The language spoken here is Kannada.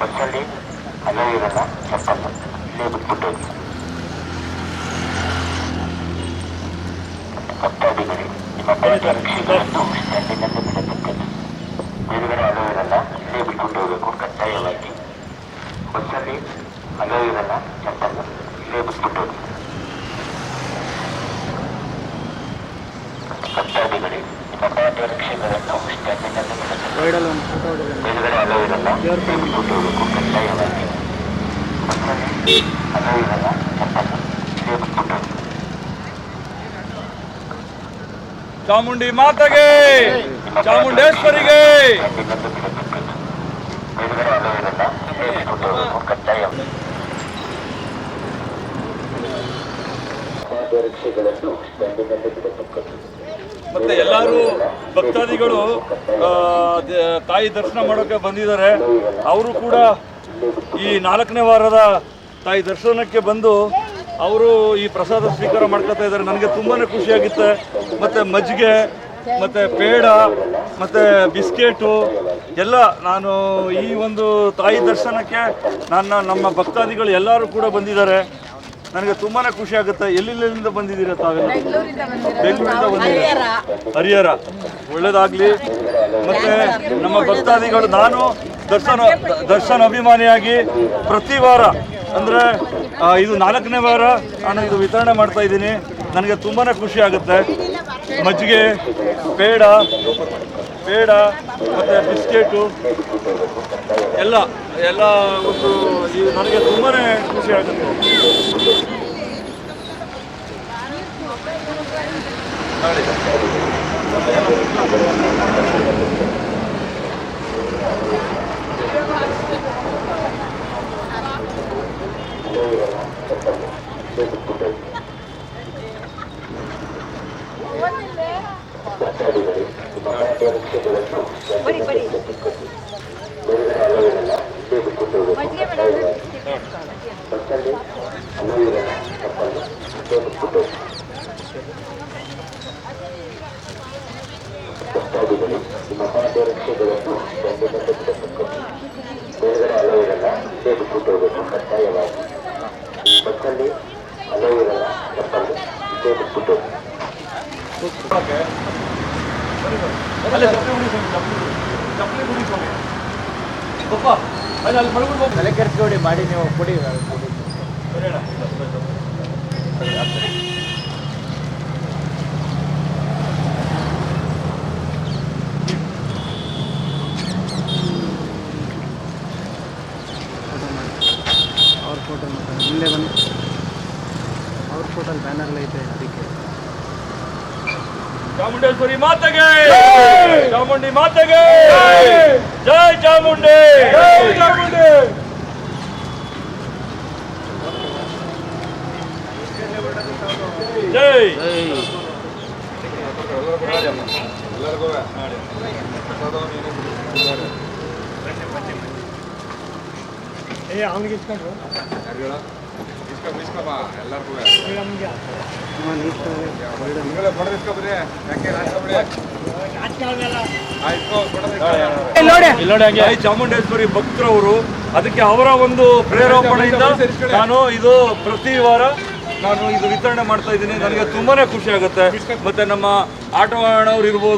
ಬಸ್ಸಲ್ಲಿ ಅಲೋ ಇರಲ್ಲ, ಚಪ್ಪಲ್ಲ ಇಲ್ಲೇ ಬಿಟ್ಬಿಟ್ಟೋಗಿ. ಭಕ್ತಾದಿಗಳೇ, ನಿಮ್ಮ ಪಾದ ರಕ್ಷೆಗಳನ್ನು ಸ್ಟ್ಯಾಂಡಿನಲ್ಲಿ ಬಿಡತಕ್ಕದ್ದು. ಬೇರೆಗಡೆ ಅಲೋ ಇರಲ್ಲ, ಇಲ್ಲೇ ಬಿಟ್ಬಿಟ್ಟು ಹೋಗಬೇಕು ಕಡ್ಡಾಯವಾಗಿ. ಬಸ್ಸಲ್ಲಿ ಅಲೋ ಇರಲ್ಲ, ಚಪ್ಪಲ್ಲ ಇಲ್ಲೇ ಬಿಟ್ಬಿಟ್ಟೋಗಿ. ಭಕ್ತಾದಿಗಳೇ, ನಿಮ್ಮ ಪಾದ ರಕ್ಷೆಗಳನ್ನು ಸ್ಟ್ಯಾಂಡಿನಲ್ಲಿ ಬಿಡತಕ್ಕದ್ದು. ಬೇರೆಗಡೆ ಅಲೋ ಇರಲ್ಲ, ಇಲ್ಲೇ ಬಿಟ್ಬಿಟ್ಟು ಹೋಗಬೇಕು ಕಡ್ಡಾಯವಾಗಿ. ಬಸ್ಸಲ್ಲಿ ಅಲೋ ಇರಲ್ಲ, ಚಪ್ಪಲ್ಲ ಇಲ್ಲೇ ಬಿಟ್ಬಿಟ್ಟೋಗಿ. ಚಾಮುಂಡಿ ಮಾತೆಗೆ, ಚಾಮುಂಡೇಶ್ವರಿಗೆ. ಮತ್ತೆ ಎಲ್ಲರೂ ಭಕ್ತಾದಿಗಳು ತಾಯಿ ದರ್ಶನ ಮಾಡೋಕೆ ಬಂದಿದ್ದಾರೆ. ಅವರು ಕೂಡ ಈ 4ನೇ ವಾರದ ತಾಯಿ ದರ್ಶನಕ್ಕೆ ಬಂದು ಅವರು ಈ ಪ್ರಸಾದ ಸ್ವೀಕಾರ ಮಾಡ್ಕೊತಾ ಇದ್ದಾರೆ. ನನಗೆ ತುಂಬಾ ಖುಷಿಯಾಗುತ್ತೆ. ಮತ್ತು ಮಜ್ಜಿಗೆ ಮತ್ತು ಪೇಡ ಮತ್ತು ಬಿಸ್ಕೆಟು ಎಲ್ಲ ನಾನು ಈ ಒಂದು ತಾಯಿ ದರ್ಶನಕ್ಕೆ ನಮ್ಮ ಭಕ್ತಾದಿಗಳು ಎಲ್ಲರೂ ಕೂಡ ಬಂದಿದ್ದಾರೆ. ನನಗೆ ತುಂಬಾ ಖುಷಿಯಾಗುತ್ತೆ. ಎಲ್ಲಿಂದ ಬಂದಿದ್ದೀರಾ ತಾವೆಲ್ಲ? ಬೆಂಗಳೂರಿಂದ ಬಂದಿದ್ದೀರಾ? ಹರಿಹರ. ಒಳ್ಳೆಯದಾಗಲಿ. ಮತ್ತು ನಮ್ಮ ಭಕ್ತಾದಿಗಳು, ನಾನು ದರ್ಶನ ಅಭಿಮಾನಿಯಾಗಿ ಪ್ರತಿ ವಾರ ಅಂದರೆ ಇದು 4ನೇ ವಾರ ನಾನು ಇದು ವಿತರಣೆ ಮಾಡ್ತಾ ಇದ್ದೀನಿ. ನನಗೆ ತುಂಬಾ ಖುಷಿ ಆಗುತ್ತೆ. ಮಜ್ಜಿಗೆ, ಪೇಡ ಮತ್ತು ಬಿಸ್ಕೆಟು ಎಲ್ಲ ಒಂದು ನನಗೆ ತುಂಬಾ ಖುಷಿ ಆಗುತ್ತೆ. ತಲೆ ಕೆರ್ಸ್ಕೊಡಿ ಮಾಡಿ ನೀವು ಕೊಡಿ. ಅವ್ರ ಫೋಟೋ ಇಲ್ಲೇ ಬನ್ನಿ. ಅವ್ರ ಫೋಟೋಲ್ಲಿ ಬ್ಯಾನರ್ ಐತೆ, ಅದಕ್ಕೆ. ಚಾಮುಂಡೇಶ್ವರಿ ಮಾತೆಗೆ, ಚಾಮುಂಡಿ ಮಾತೆಗೆ, ಜೈ ಚಾಮುಂಡಿ, ಜೈ ಚಾಮುಂಡಿ. ಜೈ ಅವನಿಗೆ ಇಸ್ಕೊಂಡ್ರು ಎಲ್ಲರಿಗೂ ಚಾಮುಂಡೇಶ್ವರಿ ಭಕ್ತರವರು. ಅದಕ್ಕೆ ಅವರ ಒಂದು ಪ್ರೇರೇಪಣೆಯಿಂದ ನಾನು ಇದು ಪ್ರತಿ ವಾರ ನಾನು ಇದು ವಿತರಣೆ ಮಾಡ್ತಾ ಇದ್ದೀನಿ. ನನಗೆ ತುಂಬಾ ಖುಷಿ ಆಗುತ್ತೆ. ಮತ್ತು ನಮ್ಮ ಆಟವಾಣವ್ರು ಇರ್ಬೋದು,